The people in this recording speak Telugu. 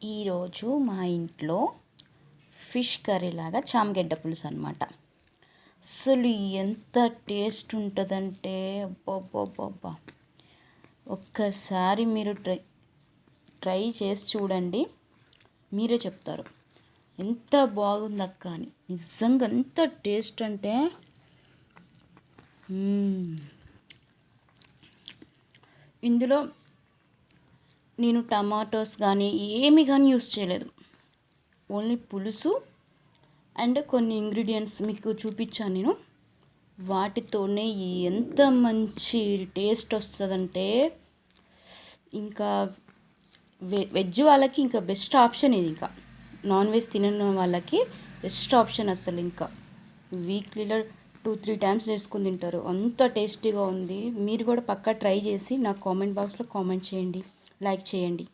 ఈరోజు మా ఇంట్లో ఫిష్ కర్రీ లాగా చామగడ్డ పులుసు అనమాట. అసలు ఎంత టేస్ట్ ఉంటుందంటే అబ్బబ్బబ్బబ్బా, ఒక్కసారి మీరు ట్రై చేసి చూడండి, మీరే చెప్తారు ఎంత బాగుంది అక్క అని. నిజంగా ఎంత టేస్ట్ అంటే ఇందులో నేను టమాటోస్ కానీ ఏమి కానీ యూస్ చేయలేదు. ఓన్లీ పులుసు అండ్ కొన్ని ఇంగ్రీడియంట్స్ మీకు చూపించాను నేను. వాటితోనే ఎంత మంచి టేస్ట్ వస్తుందంటే ఇంకా వెజ్ వాళ్ళకి ఇంకా బెస్ట్ ఆప్షన్ ఇది. ఇంకా నాన్ వెజ్ తినని వాళ్ళకి బెస్ట్ ఆప్షన్. అసలు ఇంకా వీక్లీలో 2-3 టైమ్స్ చేసుకుని తింటారు, అంత టేస్టీగా ఉంది. మీరు కూడా పక్కా ట్రై చేసి నాకు కామెంట్ బాక్స్లో కామెంట్ చేయండి, లైక్ చేయండి.